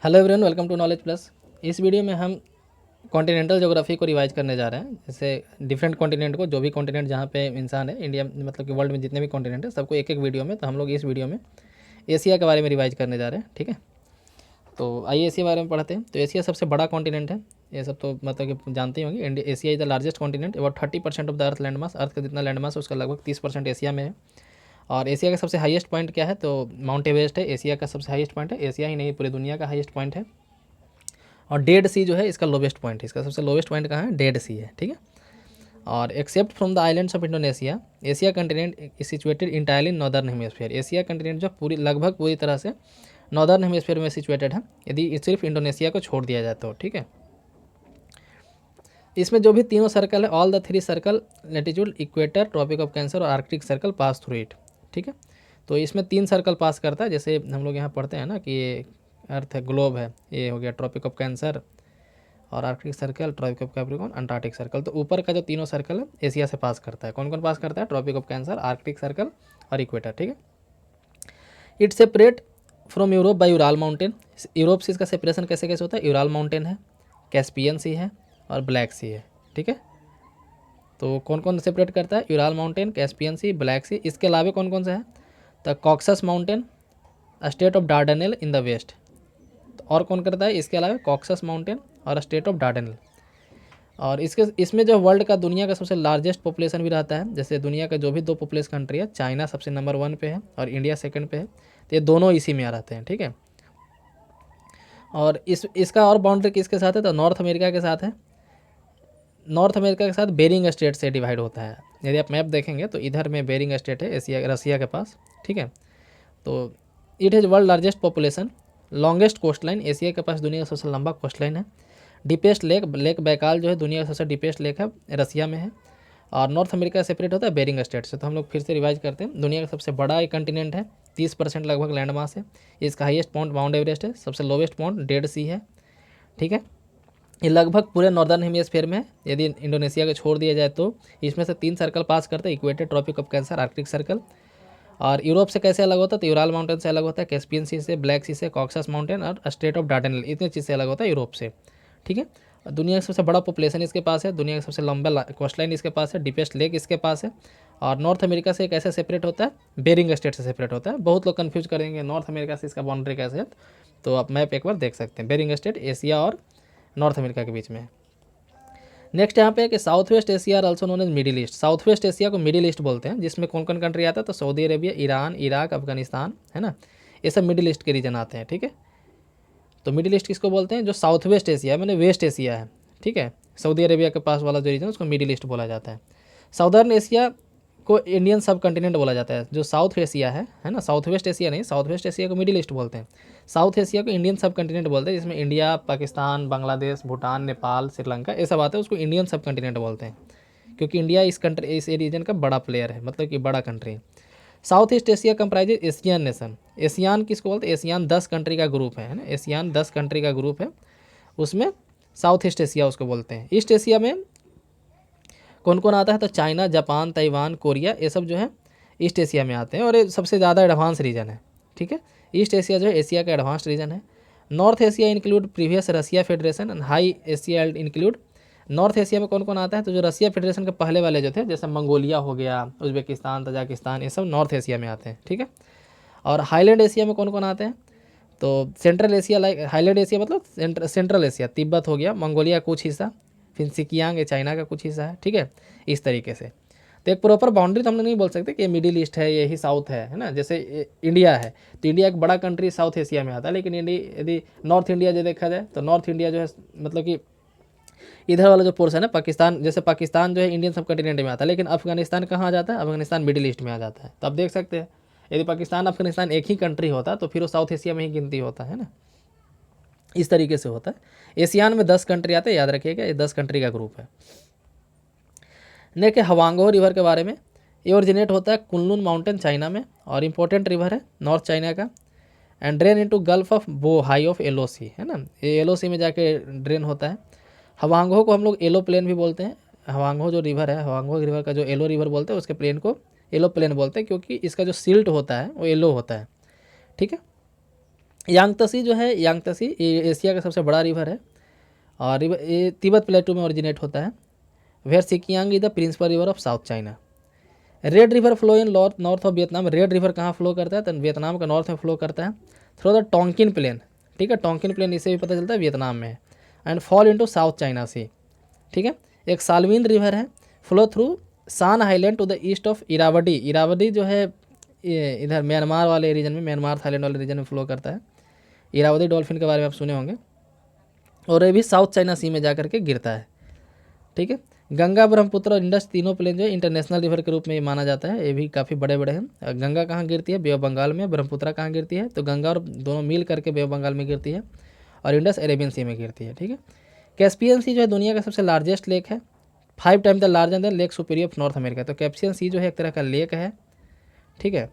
Hello everyone, welcome to Knowledge Plus. इस video में हम कॉन्टिनेंटल ज्योग्राफी को रिवाइज करने जा रहे हैं। जैसे डिफरेंट कॉन्टिनेंट को, जो भी कॉन्टिनेंट जहाँ पे इंसान है, इंडिया मतलब कि वर्ल्ड में जितने भी कॉन्टिनेंट है सबको एक एक वीडियो में। तो हम लोग इस वीडियो में एशिया के बारे में रिवाइज करने जा रहे हैं, ठीक है। तो आइए एशिया के बारे में पढ़ते हैं। तो एशिया सबसे बड़ा कॉन्टिनेंट है, ये सब तो मतलब कि जानते ही होंगे। India Asia is the largest continent. About 30% of the earth land mass, earth का जितना लैंड मास है उसका लगभग 30% एशिया में है। और एशिया का सबसे हाईएस्ट पॉइंट क्या है? तो माउंट एवरेस्ट है। एशिया का सबसे हाईएस्ट पॉइंट है, एशिया ही नहीं पूरी दुनिया का हाईएस्ट पॉइंट है। और डेड सी जो है इसका लोवेस्ट पॉइंट है। इसका सबसे लोवेस्ट पॉइंट कहाँ है? डेड सी है, ठीक है। और except from the islands of Indonesia, Asia continent is situated entirely in northern hemisphere. Asia continent जो पूरी लगभग पूरी तरह से नॉर्दर्न हेमिस्फीयर में सिचुएटेड है, यदि सिर्फ इंडोनेशिया को छोड़ दिया जाए तो, ठीक है। इसमें जो भी तीनों सर्कल है, all the three circle, latitude, equator, Tropic of Cancer और Arctic Circle pass through it, ठीक है। तो इसमें 3 सर्कल पास करता है। जैसे हम लोग यहाँ पढ़ते हैं ना कि ये अर्थ है, ग्लोब है, ये हो गया ट्रॉपिक ऑफ कैंसर और Arctic Circle, Tropic of Capricorn, Antarctic Circle. तो ऊपर का जो तीनों सर्कल है एशिया से पास करता है। कौन कौन पास करता है? Tropic of Cancer, Arctic Circle और इक्वेटर, ठीक है। It separate from Europe by Ural Mountain. Europe से इसका सेपरेशन कैसे कैसे होता है? यूराल माउंटेन है, कैस्पियन सी है और ब्लैक सी है, ठीक है। तो कौन कौन सेपरेट करता है? Ural mountain, Caspian Sea, Black Sea. इसके अलावा कौन कौन सा है? The Caucasus mountain, strait of Dardanelles in the west. और कौन करता है इसके अलावा? कॉक्सस माउंटेन और स्टेट ऑफ डार्डेनेल। और इसमें जो वर्ल्ड का, दुनिया का सबसे लार्जेस्ट पॉपुलेशन भी रहता है। जैसे दुनिया का जो भी 2 पॉपुलेस कंट्री है, चाइना सबसे नंबर 1 पे है और इंडिया सेकंड पे है। तो ये दोनों इसी में आ रहते हैं, ठीक है। और इसका और बाउंड्री किसके साथ है? तो नॉर्थ अमेरिका के साथ है। नॉर्थ अमेरिका के साथ बेरिंग स्टेट से डिवाइड होता है। यदि आप मैप देखेंगे तो इधर में बेरिंग स्टेट है, एशिया रसिया के पास, ठीक है। तो it has world largest population, longest coast line. Asia के पास दुनिया का सबसे लंबा कोस्ट लाइन है। डीपेस्ट लेक, लेक बैकाल जो है दुनिया का सबसे डीपेस्ट लेक है, रसिया में है। और नॉर्थ अमेरिका सेपरेट होता है बेरिंग स्टेट से। तो हम लोग फिर से रिवाइज करते हैं। दुनिया का सबसे बड़ा एक कंटिनेंट है, 30% लगभग लैंड मास है। इसका हाईएस्ट पॉइंट माउंट एवरेस्ट है, सबसे लोवेस्ट पॉइंट डेड सी है, ठीक है। ये लगभग पूरे नॉर्दर्न हेमिस्फीयर में है। यदि इंडोनेशिया को छोड़ दिया जाए तो इसमें से 3 सर्कल पास करते हैं, equator, Tropic of Cancer, Arctic Circle. और यूरोप से कैसे अलग होता है? तो यूराल माउंटेन से अलग होता है, कैस्पियन सी से, ब्लैक सी से, कॉक्सस माउंटेन और स्टेट ऑफ डार्डेनेल, इतनी चीज़ से अलग होता है यूरोप से, ठीक है। दुनिया का सबसे बड़ा पॉपुलेशन इसके पास है, दुनिया का सबसे लंबा कोस्ट लाइन इसके पास है, डीपेस्ट लेक इसके पास है। और नॉर्थ अमेरिका से कैसे सेपरेट होता है? बेरिंग स्टेट से सेपरेट होता है। बहुत लोग कंफ्यूज करेंगे नॉर्थ अमेरिका से इसका बाउंड्री कैसे है, तो आप मैप एक बार देख सकते हैं। बेरिंग स्टेट एशिया और नॉर्थ अमेरिका के बीच में है। नेक्स्ट यहाँ पे है कि South West Asia are also known as Middle East. South West Asia को मिडिल ईस्ट बोलते हैं, जिसमें कौन कौन कंट्री आता है? तो Saudi Arabia, Iran, Iraq, Afghanistan, है ना, ये सब मिडिल ईस्ट के रीजन आते हैं, ठीक है। तो मिडिल ईस्ट किसको बोलते हैं? जो साउथ वेस्ट एशिया है, मैंने वेस्ट एशिया है, ठीक है। सऊदी अरेबिया के पास वाला जो रीजन उसको मिडिल ईस्ट बोला जाता है। साउदर्न एशिया को इंडियन सब कंटिनेंट बोला जाता है। जो साउथ एशिया है ना, साउथ वेस्ट एशिया नहीं, साउथ वेस्ट एशिया को मिडिल ईस्ट बोलते हैं। साउथ एशिया को इंडियन सब कंटिनेंट बोलते हैं, जिसमें इंडिया, पाकिस्तान, बांग्लादेश, भूटान, नेपाल, श्रीलंका ये सब आते हैं। उसको इंडियन सब कंटिनेंट बोलते हैं, क्योंकि इंडिया इस रीजन का बड़ा प्लेयर है, मतलब कि बड़ा country. South East Asia comprises Asian nation. ASEAN किसको बोलते हैं? एशियान 10 कंट्री का ग्रुप है ना, एशियान 10 कंट्री का ग्रुप है, उसमें साउथ ईस्ट एशिया उसको बोलते हैं। ईस्ट एशिया में कौन कौन आता है? तो चाइना, जापान, ताइवान, कोरिया, ये सब जो है ईस्ट एशिया में आते हैं और ये सबसे ज़्यादा एडवांस रीजन है, ठीक है। ईस्ट एशिया जो है एशिया का एडवांस रीजन है। North Asia include previous Russia federation and high Asia include. North Asia में कौन कौन आता है? तो जो रसिया फेडरेशन के पहले वाले जो थे, जैसे मंगोलिया हो गया, उज्बेकिस्तान, तजाकिस्तान, ये सब नॉर्थ एशिया में आते हैं, ठीक है। और हाईलैंड एशिया में कौन कौन आते हैं? तो central Asia, like highland Asia मतलब सेंट्रल एशिया, तिब्बत हो गया, मंगोलिया कुछ हिस्सा, फिर सिकियांग ये चाइना का कुछ हिस्सा है, ठीक है। इस तरीके से तो एक प्रॉपर बाउंड्री तो हम लोग नहीं बोल सकते कि ये मिडिल ईस्ट है, यही साउथ है ना। जैसे इंडिया है तो इंडिया एक बड़ा कंट्री साउथ एशिया में आता है, लेकिन यदि नॉर्थ इंडिया जो देखा जाए तो नॉर्थ इंडिया जो है मतलब कि इधर वाला जो पोर्शन है पाकिस्तान, जैसे पाकिस्तान जो है इंडियन सब कंटिनेंट में आता है, लेकिन अफगानिस्तान कहाँ आ जाता है? अफगानिस्तान मिडिल ईस्ट में आ जाता है। तो आप देख सकते हैं यदि पाकिस्तान अफगानिस्तान एक ही कंट्री होता तो फिर वो साउथ एशिया में ही गिनती होता है ना। इस तरीके से होता है। एशियान में 10 कंट्री आते हैं, याद रखिएगा ये 10 कंट्री का ग्रुप है। नेक्स्ट हवांगो रिवर के बारे में। ये ओरिजिनेट होता है कुनलुन माउंटेन चाइना में और इम्पोर्टेंट रिवर है नॉर्थ चाइना का। And drain into Gulf of Bohai of Yellow Sea, है ना, ये येलो सी में जाके ड्रेन होता है। हवांगो को हम लोग येलो प्लेन भी बोलते हैं। हवांगो जो रिवर है, हवांगो रिवर का जो येलो रिवर बोलते हैं उसके प्लेन को येलो प्लेन बोलते हैं, क्योंकि इसका जो सिल्ट होता है वो येलो होता है, ठीक है। यांगत्से जो है, यांगत्से ये एशिया का सबसे बड़ा रिवर है और रिवर ये तिब्बत प्लेटू में ओरिजिनेट होता है। Where Sikiang is the principal river of South China. Red River flow in north of Vietnam. Red River कहाँ फ्लो करता है? तो वियतनाम का नॉर्थ में फ्लो करता है थ्रू द टोंकिन प्लेन। ठीक है, टोंकिन प्लेन इससे भी पता चलता है वियतनाम में है। And fall into South China Sea. ठीक है, एक सालवीन रिवर है, flow through Shan highland to the east of Irrawaddy. Irrawaddy जो है इधर म्यांमार वाले रीजन में, म्यांमार थाईलैंड वाले रीजन में फ्लो करता है। इरावदी डॉल्फिन के बारे में आप सुने होंगे। और ये भी साउथ चाइना सी में जाकर के गिरता है। ठीक है, गंगा, ब्रह्मपुत्र और इंडस तीनों प्लेन जो है इंटरनेशनल रिवर के रूप में माना जाता है। ये भी काफ़ी बड़े बड़े हैं। गंगा कहाँ गिरती है? बे ऑफ बंगाल में। ब्रह्मपुत्र कहाँ गिरती है? तो गंगा और दोनों मिल करके बे ऑफ बंगाल में गिरती है। और इंडस अरेबियन सी में गिरती है। ठीक है, कैस्पियन सी जो है दुनिया का सबसे लार्जेस्ट लेक है, 5 time the larger than lake superior of north America. तो कैस्पियन सी जो है एक तरह का लेक है। ठीक है,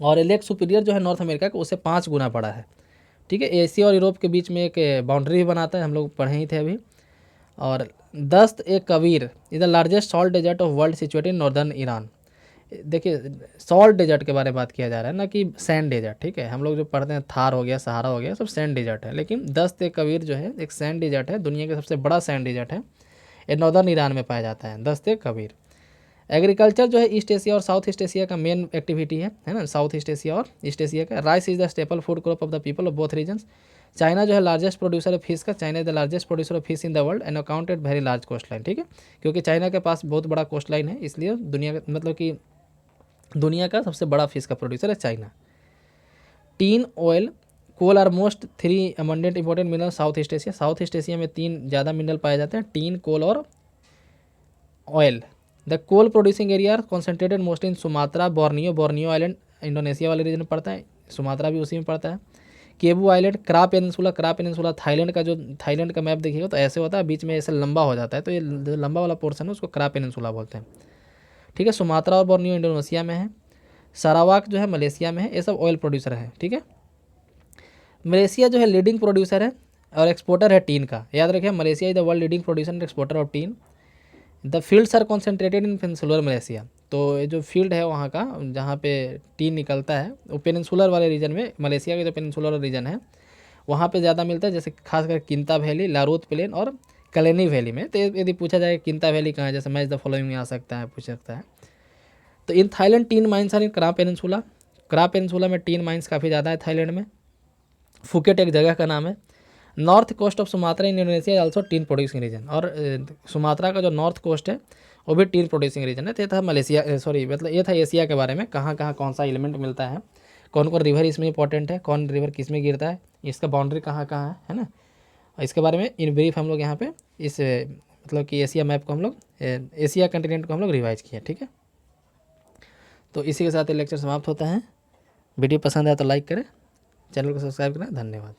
और लेक सुपीरियर जो है नॉर्थ अमेरिका का उससे 5 गुना बड़ा है। ठीक है, एशिया और यूरोप के बीच में एक बाउंड्री भी बनाता है, हम लोग पढ़े ही थे अभी। और Dasht e Kavir is the largest salt desert of world situated in northern Iran. देखिए, सॉल्ट डेजर्ट के बारे में बात किया जा रहा है ना कि सैंड डेजर्ट। ठीक है, हम लोग जो पढ़ते हैं थार हो गया, सहारा हो गया, सब सैंड डेजर्ट है। लेकिन दस्त ए कबीर जो है एक सैंड डेजर्ट है, दुनिया का सबसे बड़ा सैंड डेजर्ट है। ये नॉर्दर्न ईरान में पाया जाता है, दस्त ए कबीर। एग्रीकल्चर जो है ईस्ट एशिया और साउथ ईस्ट एशिया का मेन एक्टिविटी है ना, साउथ ईस्ट एशिया और ईस्ट एशिया का। Rice is the staple food crop of the people of both regions. China जो है लार्जेस्ट प्रोड्यूसर ऑफ फिश का, China is the largest producer of fish in the world and accounted very large coast line. ठीक है, क्योंकि China के पास बहुत बड़ा coast line है, इसलिए दुनिया का मतलब कि दुनिया का सबसे बड़ा फिश का प्रोड्यूसर है China. Tin, oil, coal are most 3 abundant important mineral South East Asia. South East Asia में 3 ज़्यादा मिनरल पाए जाते हैं, टीन, कोल और oil. The coal producing area concentrated mostly in Sumatra, Borneo. Borneo island Indonesia वाले region में पड़ता है, सुमात्रा भी उसी में पड़ता है। केबू island, Kra Peninsula. Kra Peninsula Thailand का, जो थाईलैंड का मैप देखिएगा तो ऐसे होता है, बीच में ऐसे लंबा हो जाता है, तो ये जो लंबा वाला पोर्शन है उसको क्रा पेनिनसुला बोलते हैं। ठीक है, सुमात्रा और बोर्नियो इंडोनेशिया में है। सारावाक जो है मलेशिया में है। ये सब ऑयल प्रोड्यूसर है। ठीक है, मलेशिया जो है लीडिंग प्रोड्यूसर है और एक्सपोर्टर है टीन का। याद रखिए, Malaysia is the world leading producer and exporter of tin. The fields are concentrated in peninsular Malaysia. तो ये जो फील्ड है वहाँ का जहाँ पे टीन निकलता है वो पेनिनसुलर वाले रीजन में, मलेशिया का जो पेनिनसुलर रीजन है वहाँ पे ज़्यादा मिलता है, जैसे खासकर किंता वैली, लारोत प्लेन और कलेनी वैली में। तो यदि पूछा जाए किंता वैली कहाँ है, जैसे मैच द फॉलोइंग में आ सकता है, पूछ सकता है। तो in Thailand tin mines are in Kra Peninsula. Kra Peninsula में टीन माइंस काफ़ी ज़्यादा है थाईलैंड में। फुकेट एक जगह का नाम है। North coast of Sumatra in Indonesia also tin producing region. और सुमात्रा का जो नॉर्थ कोस्ट है वो भी टीन प्रोड्यूसिंग रीजन है। तो ये था मलेशिया, सॉरी मतलब ये था एशिया के बारे में, कहाँ कहाँ कौन सा एलिमेंट मिलता है, कौन कौन रिवर इसमें इंपॉर्टेंट है, कौन रिवर किस में गिरता है, इसका बाउंड्री कहाँ कहाँ है ना। इसके बारे में इन ब्रीफ हम लोग यहाँ पे इस मतलब कि एशिया मैप को हम लोग, एशिया कंटिनेंट को हम लोग रिवाइज किए। ठीक है, तो इसी के साथ ये लेक्चर समाप्त होता है। वीडियो पसंद आया तो लाइक करें, चैनल को सब्सक्राइब करें। धन्यवाद।